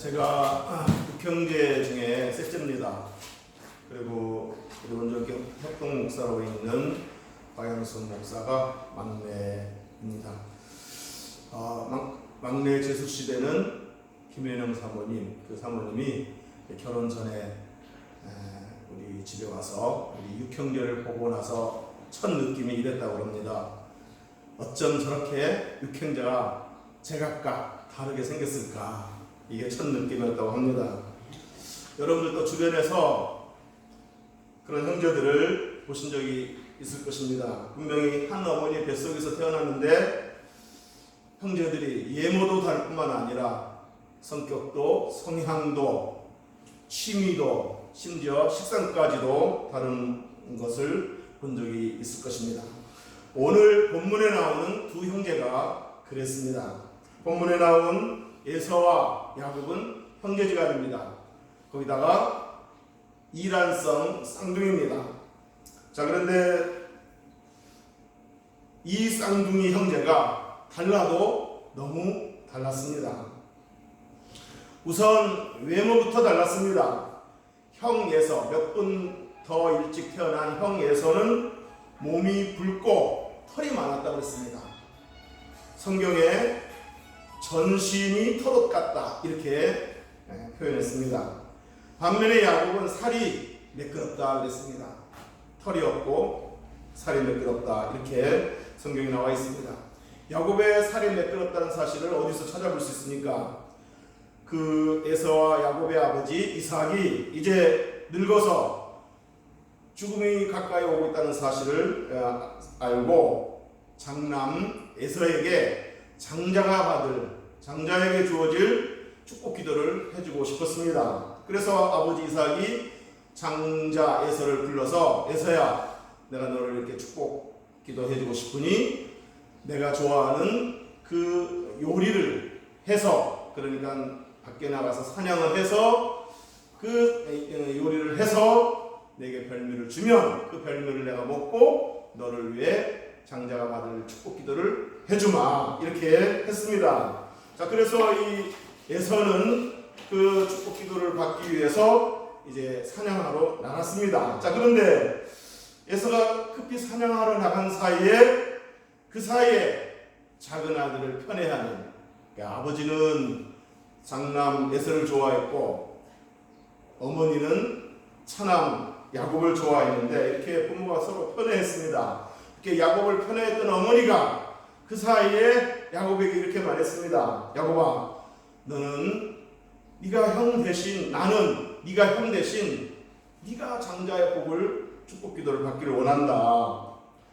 제가 육형제 중에 셋째입니다. 그리고 우리 원조 협동 목사로 있는 박영선 목사가 막내입니다. 막내 제수 시대는 김현영 사모님, 그 사모님이 결혼 전에 우리 집에 와서 우리 육형제를 보고 나서 첫 느낌이 이랬다고 합니다. 어쩜 저렇게 육형제가 제각각 다르게 생겼을까? 이게 첫 느낌이었다고 합니다. 여러분들도 주변에서 그런 형제들을 보신 적이 있을 것입니다. 분명히 한 어머니의 뱃속에서 태어났는데 형제들이 예모도 다를 뿐만 아니라 성격도, 성향도, 취미도, 심지어 식상까지도 다른 것을 본 적이 있을 것입니다. 오늘 본문에 나오는 두 형제가 그랬습니다. 본문에 나온 에서와 야곱은 형제지간입니다. 거기다가 이란성 쌍둥이입니다. 자, 그런데 이 쌍둥이 형제가 달라도 너무 달랐습니다. 우선 외모부터 달랐습니다. 형 에서, 몇 분 더 일찍 태어난 형 에서는 몸이 붉고 털이 많았다고 했습니다. 성경에 전신이 털옷 같다 이렇게 표현했습니다. 반면에 야곱은 살이 매끄럽다 그랬습니다. 털이 없고 살이 매끄럽다 이렇게 성경에 나와 있습니다. 야곱의 살이 매끄럽다는 사실을 어디서 찾아볼 수 있습니까? 그 에서와 야곱의 아버지 이삭이 이제 늙어서 죽음이 가까이 오고 있다는 사실을 알고 장남 에서에게 장자에게 주어질 축복 기도를 해주고 싶었습니다. 그래서 아버지 이삭이 장자 에서를 불러서 에서야, 내가 너를 이렇게 축복 기도해주고 싶으니 내가 좋아하는 그 요리를 해서, 그러니까 밖에 나가서 사냥을 해서 그 요리를 해서 내게 별미를 주면 그 별미를 내가 먹고 너를 위해 장자가 받을 축복 기도를 해주마 이렇게 했습니다. 자, 그래서 이 에서는 그 축복 기도를 받기 위해서 이제 사냥하러 나갔습니다. 자, 그런데 에서가 급히 사냥하러 나간 사이에 그 사이에 작은 아들을 편애하는, 그러니까 아버지는 장남 에서를 좋아했고 어머니는 차남 야곱을 좋아했는데 이렇게 부모가 서로 편애했습니다. 이렇게 야곱을 편애했던 어머니가 그 사이에 야곱에게 이렇게 말했습니다. 야곱아, 너는 네가 형 대신, 나는 네가 형 대신 네가 장자의 복을 축복 기도를 받기를 원한다.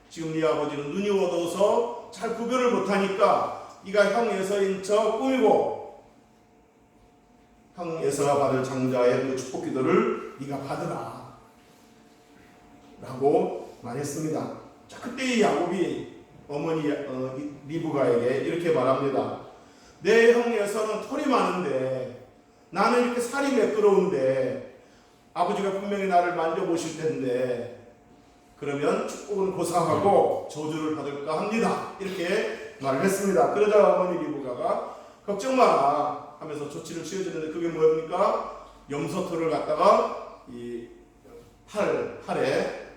지금 네 아버지는 눈이 어두워서 잘 구별을 못하니까 네가 형 에서인 척 꾸미고 형 에서가 받을 장자의 그 축복 기도를 네가 받으라 라고 말했습니다. 자, 그때 이 야곱이 어머니 리브가에게 이렇게 말합니다. 내 형 에서는 털이 많은데 나는 이렇게 살이 매끄러운데 아버지가 분명히 나를 만져보실 텐데 그러면 축복은 고사하고 저주를 받을까 합니다. 이렇게 말을 했습니다. 그러자 어머니 리브가가 걱정 마라 하면서 조치를 취해주는데 그게 뭡니까? 염소털을 갖다가 이 팔에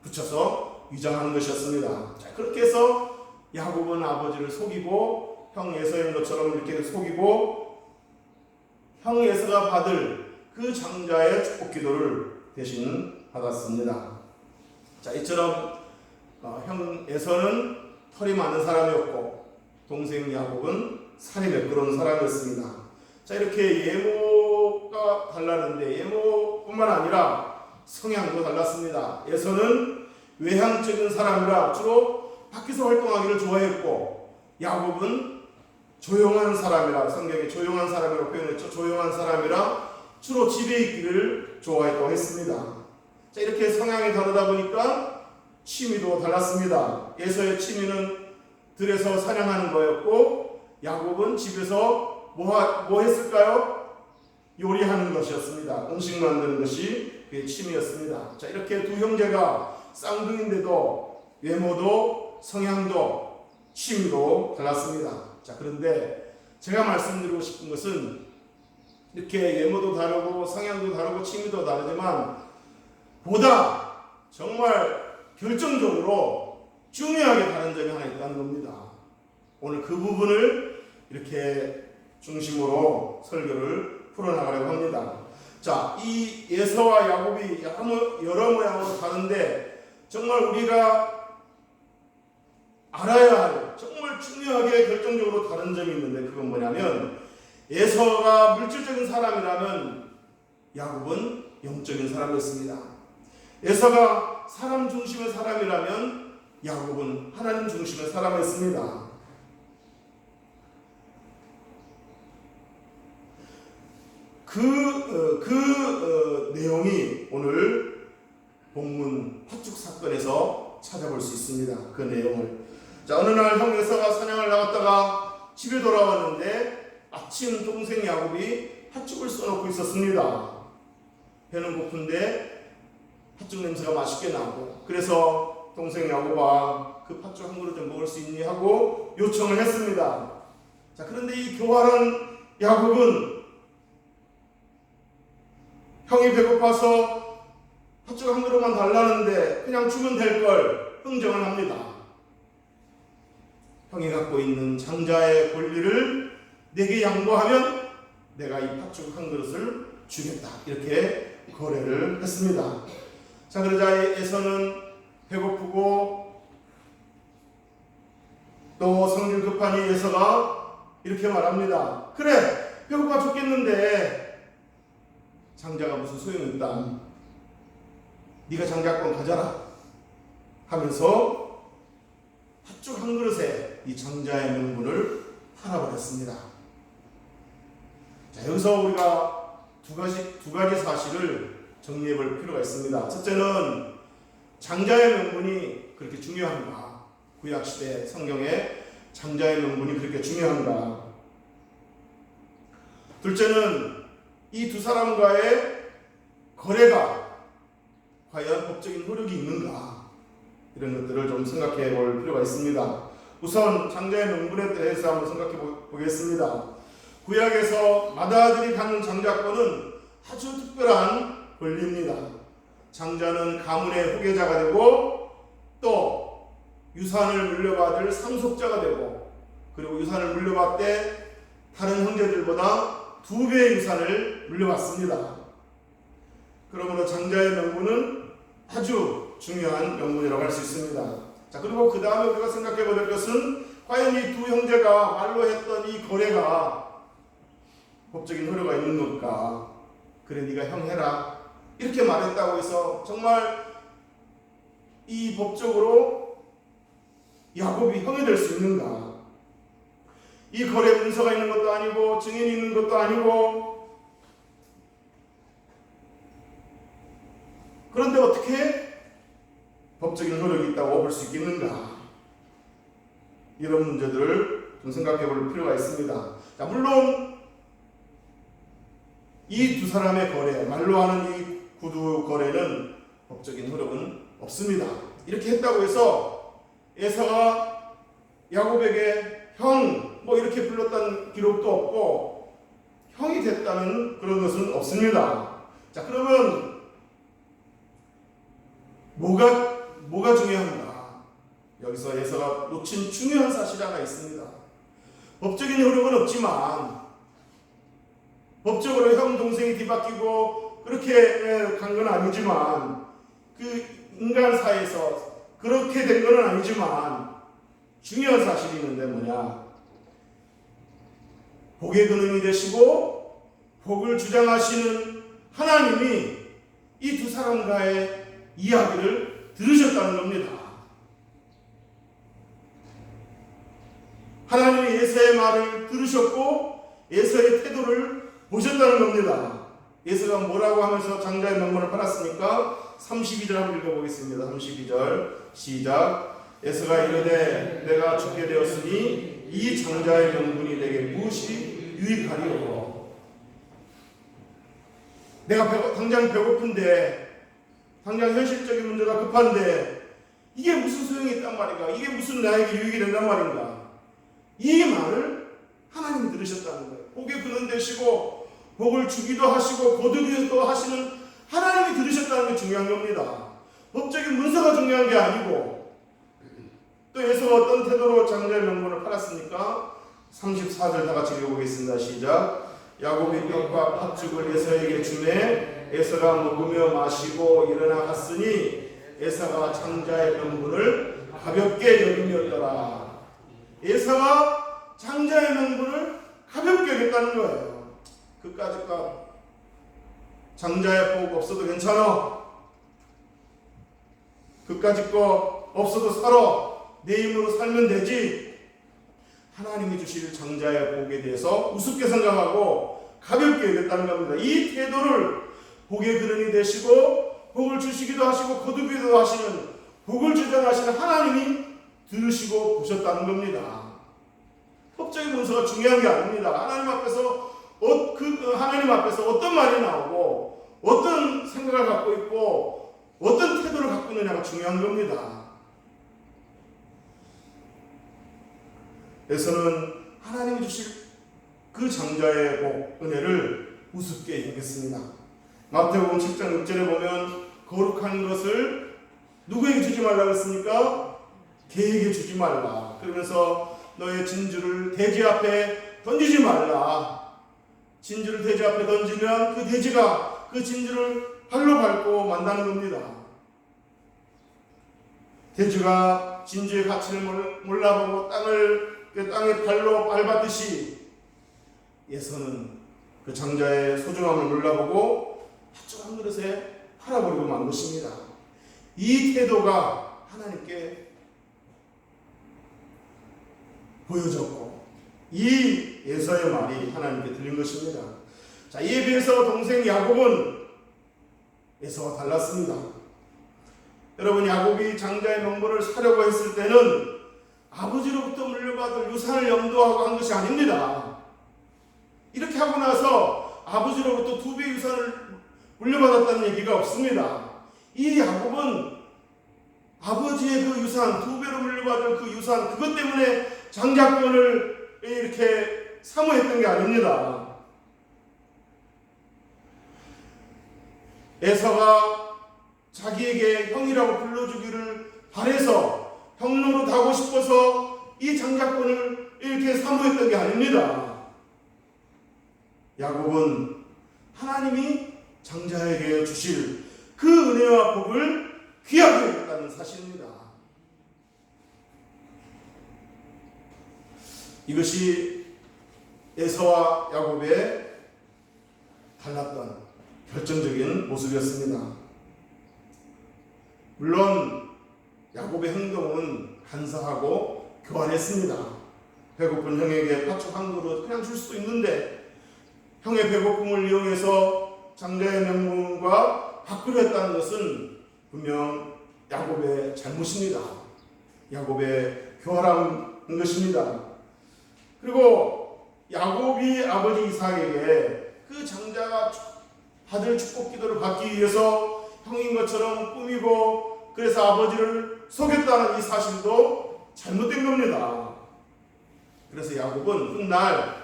붙여서 위장하는 것이었습니다. 자, 그렇게 해서 야곱은 아버지를 속이고 형 에서인 것처럼 이렇게 속이고 형 에서가 받을 그 장자의 축복 기도를 대신 받았습니다. 자, 이처럼 형 에서는 털이 많은 사람이었고 동생 야곱은 살이 매끄러운 사람이었습니다. 자, 이렇게 예모가 달랐는데 예모뿐만 아니라 성향도 달랐습니다. 에서는 외향적인 사람이라 주로 밖에서 활동하기를 좋아했고 야곱은 조용한 사람이라, 성경에 조용한 사람이라고 표현했죠. 조용한 사람이라 주로 집에 있기를 좋아했다고 했습니다. 자, 이렇게 성향이 다르다 보니까 취미도 달랐습니다. 에서의 취미는 들에서 사냥하는 거였고 야곱은 집에서 뭐 했을까요? 요리하는 것이었습니다. 음식 만드는 것이 그의 취미였습니다. 자, 이렇게 두 형제가 쌍둥이인데도 외모도 성향도 취미도 달랐습니다. 자, 그런데 제가 말씀드리고 싶은 것은 이렇게 외모도 다르고 성향도 다르고 취미도 다르지만 보다 정말 결정적으로 중요하게 다른 점이 하나 있다는 겁니다. 오늘 그 부분을 이렇게 중심으로 설교를 풀어나가려고 합니다. 자, 이 에서와 야곱이 여러 모양으로 다른데 정말 우리가 알아야 할 정말 중요하게 결정적으로 다른 점이 있는데 그건 뭐냐면 에서가 물질적인 사람이라면 야곱은 영적인 사람이었습니다. 에서가 사람 중심의 사람이라면 야곱은 하나님 중심의 사람이었습니다. 그 내용이 오늘 본문 팥죽 사건에서 찾아볼 수 있습니다. 그 내용을. 자, 어느 날 형 에서가 사냥을 나갔다가 집에 돌아왔는데 아침 동생 야곱이 팥죽을 써놓고 있었습니다. 배는 고픈데 팥죽 냄새가 맛있게 나고, 그래서 동생 야곱아 그 팥죽 한 그릇 좀 먹을 수 있니 하고 요청을 했습니다. 자, 그런데 이 교활한 야곱은 형이 배고파서 팥죽 한 그릇만 달라는데 그냥 주면 될 걸 흥정을 합니다. 형이 갖고 있는 장자의 권리를 내게 양보하면 내가 이 팥죽 한 그릇을 주겠다, 이렇게 거래를 했습니다. 자, 그러자 에서는 배고프고 또 성질 급한 이 에서가 이렇게 말합니다. 그래, 배고파 죽겠는데 장자가 무슨 소용이 있다, 네가 장자권 가져라 하면서 팥죽 한 그릇에 이 장자의 명분을 팔아버렸습니다. 자, 여기서 우리가 두 가지 사실을 정리해 볼 필요가 있습니다. 첫째는 장자의 명분이 그렇게 중요한가? 구약시대 성경에 장자의 명분이 그렇게 중요한가? 둘째는 이 두 사람과의 거래가 과연 법적인 효력이 있는가? 이런 것들을 좀 생각해 볼 필요가 있습니다. 우선 장자의 명분에 대해서 한번 생각해 보겠습니다. 구약에서 맏아들이 갖는 장자권은 아주 특별한 권리입니다. 장자는 가문의 후계자가 되고 또 유산을 물려받을 상속자가 되고, 그리고 유산을 물려받되 다른 형제들보다 2배의 유산을 물려받습니다. 그러므로 장자의 명분은 아주 중요한 명분이라고 할 수 있습니다. 자, 그리고 그 다음에 우리가 생각해 볼 것은 과연 이 두 형제가 말로 했던 이 거래가 법적인 효력가 있는 걸까? 그래, 네가 형 해라 이렇게 말했다고 해서 정말 이 법적으로 야곱이 형이 될 수 있는가? 이 거래 문서가 있는 것도 아니고 증인이 있는 것도 아니고, 그런데 어떻게 법적인 효력이 있다고 볼 수 있겠는가? 이런 문제들을 좀 생각해 볼 필요가 있습니다. 자, 물론 이 두 사람의 거래, 말로 하는 이 구두 거래는 법적인 효력은 없습니다. 이렇게 했다고 해서 에서가 야곱에게 형 뭐 이렇게 불렀다는 기록도 없고 형이 됐다는 그런 것은 없습니다. 자, 그러면 뭐가 중요한가? 여기서 에서가 놓친 중요한 사실이 하나 있습니다. 법적인 효력은 없지만 법적으로 형 동생이 뒤바뀌고 그렇게 간 건 아니지만, 그 인간 사이에서 그렇게 된 건 아니지만 중요한 사실이 있는데 뭐냐? 복의 근원이 되시고 복을 주장하시는 하나님이 이 두 사람과의 이야기를 들으셨다는 겁니다. 하나님이 에서의 말을 들으셨고 에서의 태도를 보셨다는 겁니다. 에서가 뭐라고 하면서 장자의 명분을 팔았습니까? 32절 한번 읽어보겠습니다. 32절 시작. 에서가 이르되 내가 죽게 되었으니 이 장자의 명분이 내게 무엇이 유익하리요? 내가 당장 배고픈데, 당장 현실적인 문제가 급한데 이게 무슨 소용이 있단 말인가? 이게 무슨 나에게 유익이 된단 말인가? 이 말을 하나님이 들으셨다는 거예요. 복의 근원 되시고 복을 주기도 하시고 거두기도 하시는 하나님이 들으셨다는 게 중요한 겁니다. 법적인 문서가 중요한 게 아니고, 또 에서가 어떤 태도로 장자의 명분을 팔았습니까? 34절 다 같이 읽어보겠습니다. 시작. 야곱이 떡과 팥죽을 에서에게 주매 에서가 먹으며 마시고 일어나 갔으니 에서가 장자의 명분을 가볍게 여김이었더라. 에서가 장자의 명분을 가볍게 여겼다는 거예요. 그까짓 장자의 복 없어도 괜찮아. 그까짓 거 없어도 살아. 내 힘으로 살면 되지. 하나님이 주실 장자의 복에 대해서 우습게 생각하고 가볍게 여겼다는 겁니다. 이 태도를 복의 근원이 되시고 복을 주시기도 하시고 거두기도 하시는, 복을 주장하시는 하나님이 들으시고 보셨다는 겁니다. 법적인 문서가 중요한 게 아닙니다. 하나님 앞에서 어떤 말이 나오고 어떤 생각을 갖고 있고 어떤 태도를 갖고 있느냐가 중요한 겁니다. 에서는 하나님이 주실 그 장자의 복, 은혜를 우습게 여겼습니다. 마태복음 7장 6절에 보면 거룩한 것을 누구에게 주지 말라고 했습니까? 개에게 주지 말라. 그러면서 너의 진주를 돼지 앞에 던지지 말라. 진주를 돼지 앞에 던지면 그 돼지가 그 진주를 발로 밟고 만다는 겁니다. 돼지가 진주의 가치를 몰라보고 땅에 발로 밟았듯이 예서는 그 장자의 소중함을 몰라보고 팥죽 한 그릇에 팔아버리고 만 것입니다. 이 태도가 하나님께 보여졌고 이 에서의 말이 하나님께 들린 것입니다. 자, 이에 비해서 동생 야곱은 에서와 달랐습니다. 여러분, 야곱이 장자의 명분을 사려고 했을 때는 아버지로부터 물려받을 유산을 염두하고 한 것이 아닙니다. 이렇게 하고 나서 아버지로부터 2배 유산을 물려받았다는 얘기가 없습니다. 이 야곱은 아버지의 그 유산, 2배로 물려받을 그 유산, 그것 때문에 장자권을 이렇게 사모했던 게 아닙니다. 에서가 자기에게 형이라고 불러주기를 바래서 형 노릇하고 싶어서 이 장자권을 이렇게 사모했던 게 아닙니다. 야곱은 하나님이 장자에게 주실 그 은혜와 복을 귀하게 여겼다는 사실입니다. 이것이 에서와 야곱의 달랐던 결정적인 모습이었습니다. 물론 야곱의 행동은 간사하고 교활했습니다. 배고픈 형에게 팥죽 한 그릇 그냥 줄 수도 있는데 형의 배고픔을 이용해서 장자의 명분과 바꾸려 했다는 것은 분명 야곱의 잘못입니다. 야곱의 교활한 것입니다. 그리고 야곱이 아버지 이삭에게 그 장자가 받을 축복 기도를 받기 위해서 형인 것처럼 꾸미고 그래서 아버지를 속였다는 이 사실도 잘못된 겁니다. 그래서 야곱은 훗날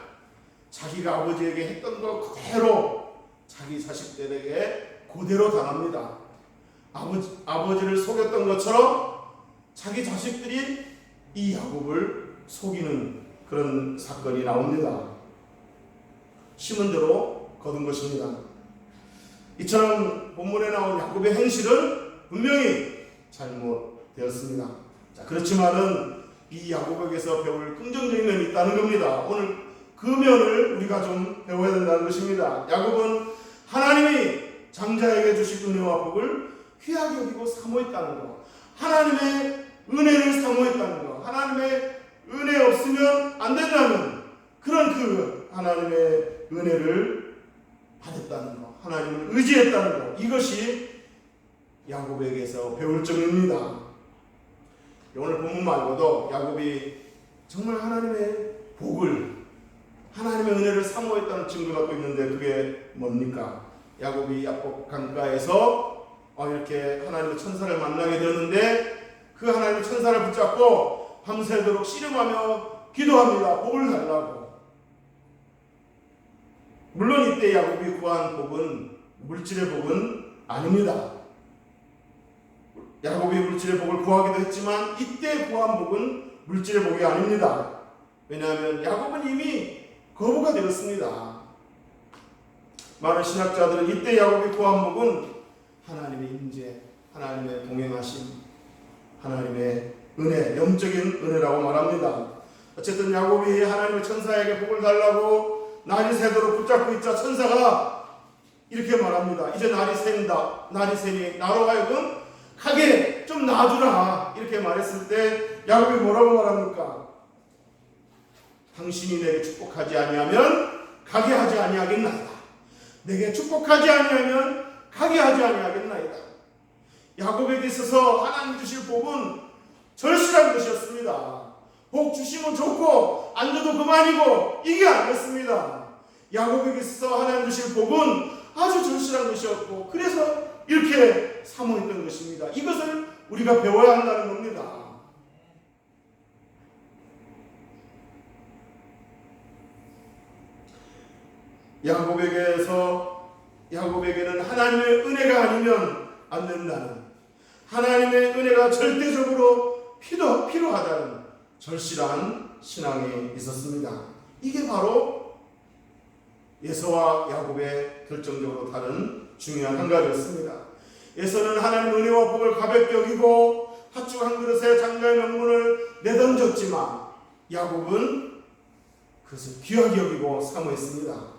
자기가 아버지에게 했던 것 그대로 자기 자식들에게 그대로 당합니다. 아버지를 속였던 것처럼 자기 자식들이 이 야곱을 속이는 그런 사건이 나옵니다. 심은 대로 거둔 것입니다. 이처럼 본문에 나온 야곱의 행실은 분명히 잘못되었습니다. 자, 그렇지만은 이 야곱에게서 배울 긍정적인 면이 있다는 겁니다. 오늘 그 면을 우리가 좀 배워야 된다는 것입니다. 야곱은 하나님이 장자에게 주신 은혜와 복을 귀하게 여기고 사모했다는 것, 하나님의 은혜를 사모했다는 것, 하나님의 은혜 없으면 안 된다는 그런 그 하나님의 은혜를 받았다는 것, 하나님을 의지했다는 것, 이것이 야곱에게서 배울 점입니다. 오늘 본문 말고도 야곱이 정말 하나님의 복을, 하나님의 은혜를 사모했다는 증거가 또 있는데 그게 뭡니까? 야곱이 야복 강가에서 이렇게 하나님의 천사를 만나게 되었는데 그 하나님의 천사를 붙잡고 밤새도록 씨름하며 기도합니다. 복을 달라고. 물론 이때 야곱이 구한 복은 물질의 복은 아닙니다. 야곱이 물질의 복을 구하기도 했지만 이때 구한 복은 물질의 복이 아닙니다. 왜냐하면 야곱은 이미 거부가 되었습니다. 많은 신학자들은 이때 야곱이 구한 복은 하나님의 임재, 하나님의 동행하심, 하나님의 은혜, 영적인 은혜라고 말합니다. 어쨌든 야곱이 하나님의 천사에게 복을 달라고 날이 새도록 붙잡고 있자 천사가 이렇게 말합니다. 이제 날이 샌다. 날이 새니 나로 하여금 가게 좀 놔주라. 이렇게 말했을 때 야곱이 뭐라고 말합니까? 당신이 내게 축복하지 아니하면 가게 하지 아니하겠나이다. 내게 축복하지 아니하면 가게 하지 아니하겠나이다. 야곱에게 있어서 하나님 주실 복은 절실한 것이었습니다. 복 주시면 좋고 안 줘도 그만이고 이게 아니었습니다. 야곱에게 있어서 하나님 주실 복은 아주 절실한 것이었고 그래서 이렇게 사모했던 것입니다. 이것을 우리가 배워야 한다는 겁니다. 야곱에게는 하나님의 은혜가 아니면 안 된다는, 하나님의 은혜가 절대적으로 필요하다는 절실한 신앙이 있었습니다. 이게 바로 에서와 야곱의 결정적으로 다른 중요한 한 가지였습니다. 에서는 하나님의 은혜와 복을 가볍게 여기고 팥죽 한 그릇에 장자의 명분을 내던졌지만 야곱은 그것을 귀하게 여기고 사모했습니다.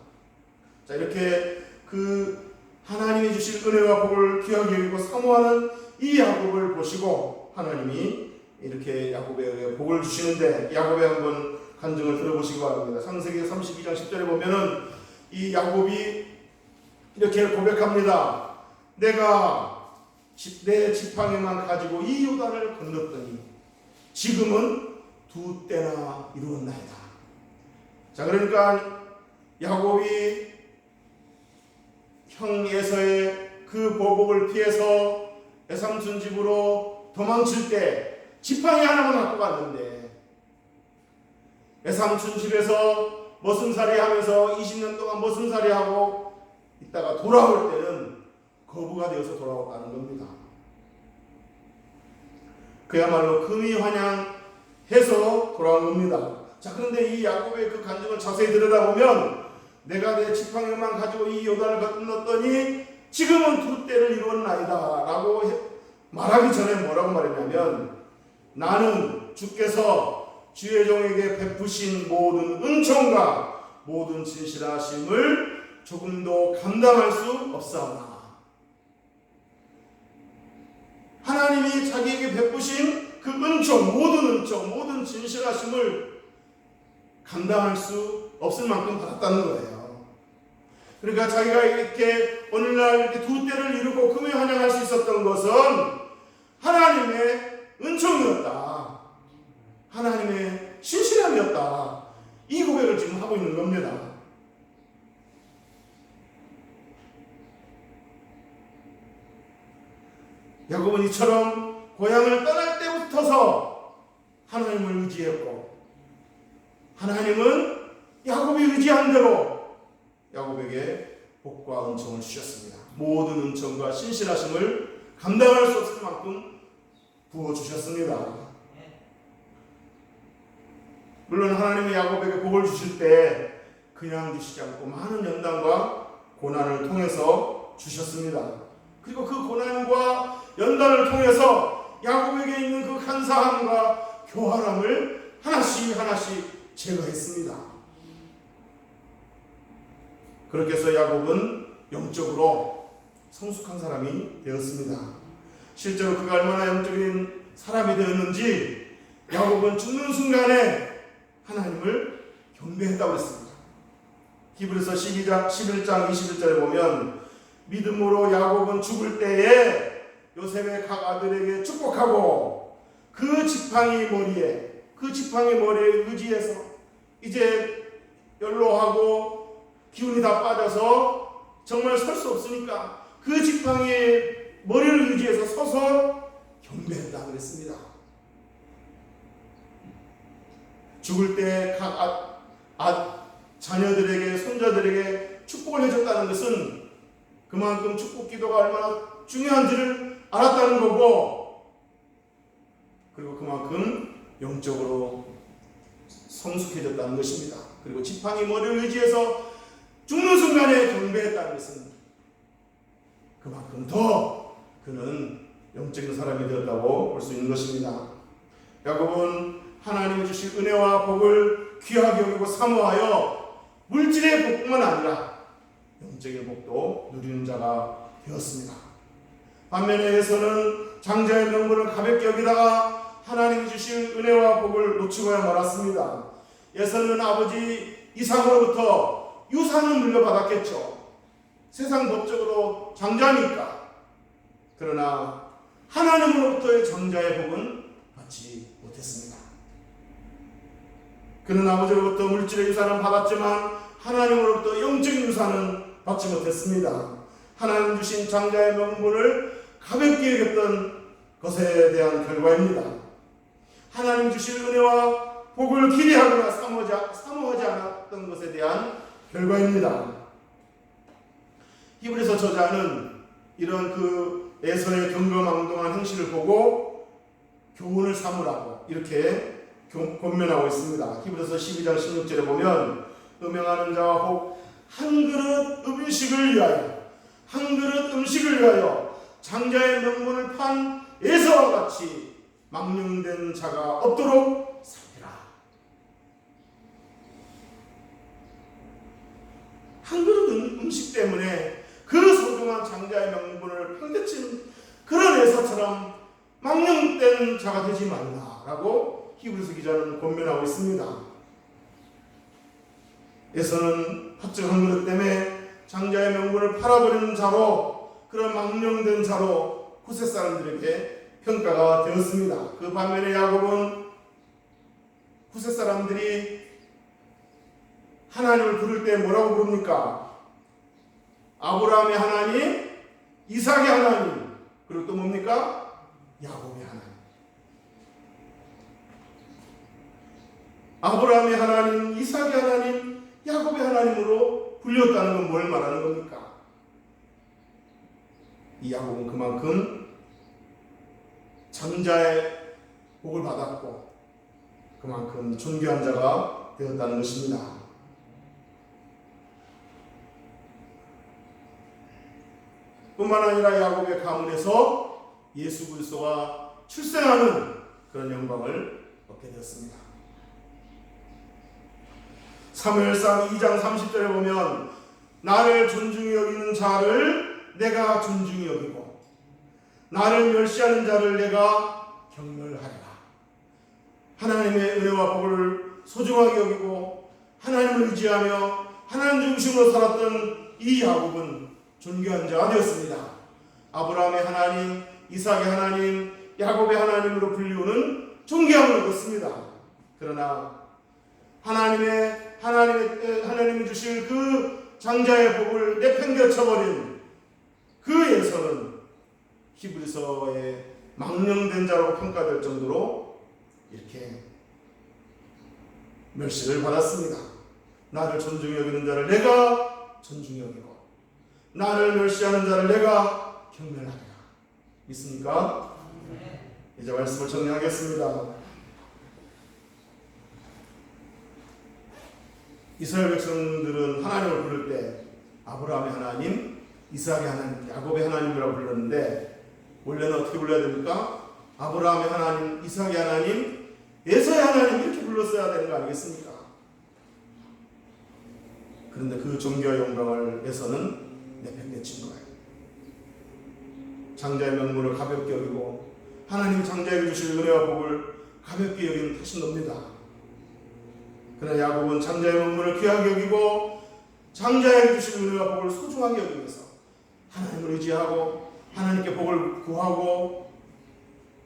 자, 이렇게 그 하나님이 주실 은혜와 복을 귀하게 여기고 사모하는 이 야곱을 보시고 하나님이 이렇게 야곱에게 복을 주시는데 야곱의 한번 간증을 들어보시기 바랍니다. 창세기 32장 10절에 보면은 이 야곱이 이렇게 고백합니다. 내가 내 지팡이만 가지고 이 요단을 건넜더니 지금은 2때나 이루었나이다. 자, 그러니까 야곱이 형 에서의 그 보복을 피해서 외삼촌 집으로 도망칠 때 지팡이 하나만 갖고 갔는데 외삼촌 집에서 머슴살이 하면서 20년 동안 머슴살이 하고 있다가 돌아올 때는 거부가 되어서 돌아왔다는 겁니다. 그야말로 금이환영해서 돌아온 겁니다. 자, 그런데 이 야곱의 그 간증을 자세히 들여다보면 내가 내 지팡이만 가지고 이 요단을 건넜더니 지금은 2때를 이루었나이다 라고 말하기 전에 뭐라고 말했냐면 나는 주께서 주의 종에게 베푸신 모든 은총과 모든 진실하심을 조금도 감당할 수 없사오나 하나님이 자기에게 베푸신 그 은총, 모든 진실하심을 감당할 수 없을 만큼 받았다는 거예요. 그러니까 자기가 이렇게 오늘날 이렇게 2때를 이루고 금에 환영할 수 있었던 것은 하나님의 은총이었다. 하나님의 신실함이었다. 이 고백을 지금 하고 있는 겁니다. 야곱은 이처럼 고향을 떠날 때부터서 하나님을 의지했고 하나님은 야곱이 의지한 대로 야곱에게 복과 은총을 주셨습니다. 모든 은총과 신실하심을 감당할 수 없을 만큼 부어주셨습니다. 물론 하나님이 야곱에게 복을 주실 때 그냥 주시지 않고 많은 연단과 고난을 통해서 주셨습니다. 그리고 그 고난과 연단을 통해서 야곱에게 있는 그 간사함과 교활함을 하나씩 제거했습니다. 그렇게 해서 야곱은 영적으로 성숙한 사람이 되었습니다. 실제로 그가 얼마나 영적인 사람이 되었는지 야곱은 죽는 순간에 하나님을 경배했다고 했습니다. 히브리서 11장 21절에 보면 믿음으로 야곱은 죽을 때에 요셉의 각 아들에게 축복하고 그 지팡이 머리에 의지해서 이제 연로하고 기운이 다 빠져서 정말 설 수 없으니까 그 지팡이의 머리를 의지해서 서서 경배했다고 그랬습니다. 죽을 때 각 자녀들에게 손자들에게 축복을 해줬다는 것은 그만큼 축복 기도가 얼마나 중요한지를 알았다는 거고, 그리고 그만큼 영적으로 성숙해졌다는 것입니다. 그리고 지팡이 머리를 의지해서 죽는 순간에 경배했다는 것은 그만큼 더 그는 영적인 사람이 되었다고 볼 수 있는 것입니다. 야곱은 하나님이 주실 은혜와 복을 귀하게 여기고 사모하여 물질의 복뿐만 아니라 영적인 복도 누리는 자가 되었습니다. 반면에 에서는 장자의 명분을 가볍게 여기다가 하나님이 주실 은혜와 복을 놓치고야 말았습니다. 에서는 아버지 이삭으로부터 유산을 물려받았겠죠. 세상 법적으로 장자니까. 그러나 하나님으로부터의 장자의 복은 받지 못했습니다. 그는 아버지로부터 물질의 유산은 받았지만 하나님으로부터 영적인 유산은 받지 못했습니다. 하나님 주신 장자의 명분을 가볍게 여겼던 것에 대한 결과입니다. 하나님 주신 은혜와 복을 기대하거나 사모하지 않았던 것에 대한 결과입니다. 히브리서 저자는 이런 그 에서의 경거망동한 행실을 보고 교훈을 삼으라고 이렇게 권면하고 있습니다. 히브리서 12장 16절에 보면 음행하는 자와 혹 한 그릇 음식을 위하여 장자의 명분을 판 에서와 같이 망령된 자가 없도록 살피라. 한 그릇 음식 때문에 그 소중한 장자의 명분을 팽개친 그런 에서처럼 망령된 자가 되지 말라라고 히브리서 기자는 권면하고 있습니다. 에서는 팥죽 한 그릇 때문에 장자의 명분을 팔아버리는 자로, 그런 망령된 자로 후세 사람들에게 평가가 되었습니다. 그 반면에 야곱은 후세 사람들이 하나님을 부를 때 뭐라고 부릅니까? 아브라함의 하나님, 이삭의 하나님, 그리고 또 뭡니까? 야곱의 하나님. 아브라함의 하나님, 이삭의 하나님, 야곱의 하나님으로 불렸다는 건 뭘 말하는 겁니까? 이 야곱은 그만큼 장자의 복을 받았고 그만큼 존귀한 자가 되었다는 것입니다. 뿐만 아니라 야곱의 가문에서 예수 그리스도가 출생하는 그런 영광을 얻게 되었습니다. 사무엘상 2장 30절에 보면 나를 존중히 여기는 자를 내가 존중히 여기고 나를 멸시하는 자를 내가 경멸하리라. 하나님의 은혜와 복을 소중하게 여기고 하나님을 의지하며 하나님 중심으로 살았던 이 야곱은 존귀한 자가 되었습니다. 아브라함의 하나님, 이삭의 하나님, 야곱의 하나님으로 불리우는 존귀함을 얻었습니다. 그러나 하나님이 주실 그 장자의 복을 내팽개쳐버린 그 에서는 히브리서의 망령된 자로 평가될 정도로 이렇게 멸시를 받았습니다. 나를 존중히 여기는 자를 내가 존중히 여기고 나를 멸시하는 자를 내가 경멸하리라. 믿습니까? 이제 말씀을 정리하겠습니다. 이스라엘 백성들은 하나님을 부를 때 아브라함의 하나님, 이삭의 하나님, 야곱의 하나님이라고 불렀는데 원래는 어떻게 불러야 됩니까? 아브라함의 하나님, 이삭의 하나님, 에서의 하나님 이렇게 불렀어야 되는 거 아니겠습니까? 그런데 그 존귀와 영광을 에서는 내팽개친 거예요. 장자의 명분을 가볍게 여기고 하나님 장자에게 주실 은혜와 복을 가볍게 여기는 탓인 겁니다. 그러나 야곱은 장자의 명분을 귀하게 여기고 장자에게 주신 은혜와 복을 소중하게 여기면서 하나님을 의지하고 하나님께 복을 구하고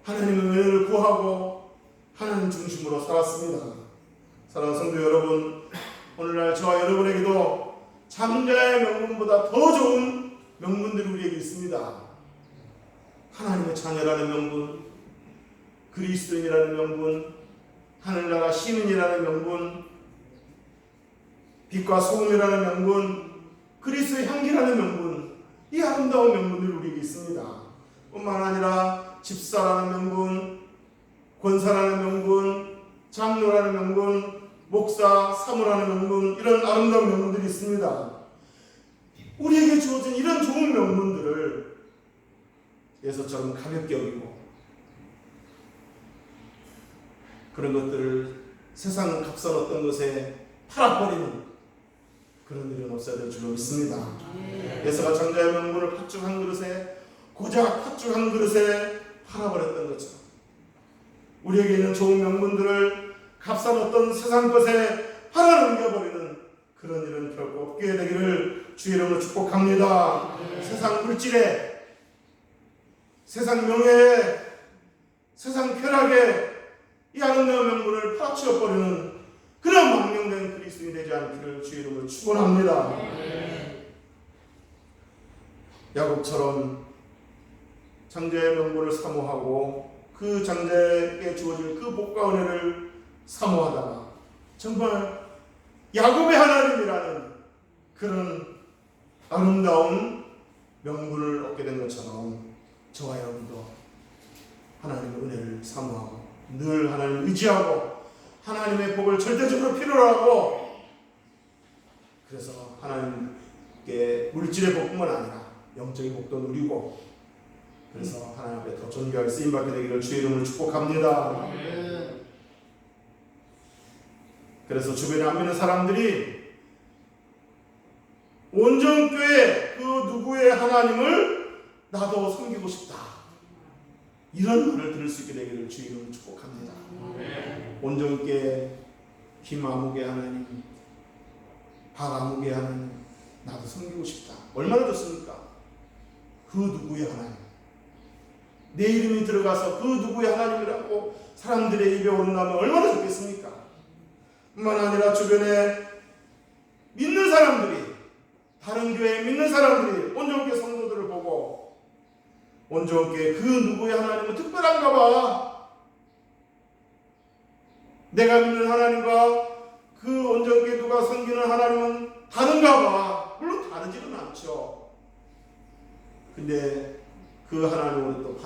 하나님의 은혜를 구하고 하나님 중심으로 살았습니다. 사랑하는 성도 여러분, 오늘날 저와 여러분에게도 장자의 명분보다 더 좋은 명분들이 우리에게 있습니다. 하나님의 자녀라는 명분, 그리스도인이라는 명분, 하늘나라 시민이라는 명분, 빛과 소금이라는 명분, 그리스도의 향기라는 명분, 이 아름다운 명분을 우리에게 있습니다. 뿐만 아니라 집사라는 명분, 권사라는 명분, 장로라는 명분, 목사, 사모라는 명분, 이런 아름다운 명분들이 있습니다. 우리에게 주어진 이런 좋은 명분들을 예서처럼 가볍게 여기고 그런 것들을 세상 값싼 어떤 것에 팔아버리는 그런 일은 없어야 될 줄로 믿습니다. 예서가 장자의 명분을 팥죽 한 그릇에, 고작 팥죽 한 그릇에 팔아버렸던 것처럼 우리에게 있는 좋은 명분들을 값싼 어떤 세상 것에 팔아넘겨버리는 그런 일은 결코 없게 되기를 주의 이름으로 축복합니다. 세상 물질에, 세상 명예에, 세상 쾌락에 이 아름다운 명분을 파치어버리는 그런 망령된 그리스도인이 되지 않기를 주의 이름으로 축원합니다. 야곱처럼 장자의 명분을 사모하고 그 장자에게 주어질 그 복과 은혜를 사모하다가 정말 야곱의 하나님이라는 그런 아름다운 명분을 얻게 된 것처럼 저와 여러분도 하나님의 은혜를 사모하고 늘 하나님을 의지하고 하나님의 복을 절대적으로 필요로 하고, 그래서 하나님께 물질의 복뿐만 아니라 영적인 복도 누리고, 그래서 하나님 앞에 더 존귀하게 쓰임받게 되기를 주의 이름으로 축복합니다. 그래서 주변에 안 믿는 사람들이 온전교회 그 누구의 하나님을 나도 섬기고 싶다, 이런 말을 들을 수 있게 되기를 주의 이름으로 축복합니다. 온전교회 김아무개 하나님, 박아무개 하나님 나도 섬기고 싶다. 얼마나 좋습니까? 그 누구의 하나님, 내 이름이 들어가서 그 누구의 하나님이라고 사람들의 입에 오른다면 얼마나 좋겠습니까? 뿐만 아니라 주변에 믿는 사람들이, 다른 교회에 믿는 사람들이 온전교회 성도들을 보고 온전교회 그 누구의 하나님은 특별한가 봐, 내가 믿는 하나님과 그 온전교회 누가 섬기는 하나님은 다른가 봐. 물론 다르지는 않죠. 근데 그 하나님으로 또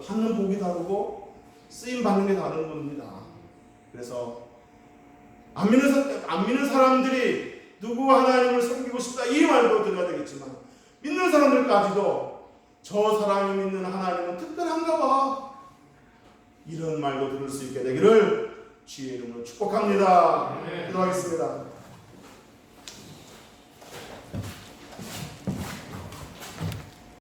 받는 복이 다르고 쓰임 받는 게 다른 겁니다. 그래서 안 믿는 사람들이 누구 하나님을 섬기고 싶다 이 말도 들어야 되겠지만, 믿는 사람들까지도 저 사람이 믿는 하나님은 특별한가 봐, 이런 말도 들을 수 있게 되기를 주의 이름으로 축복합니다. 기도하겠습니다.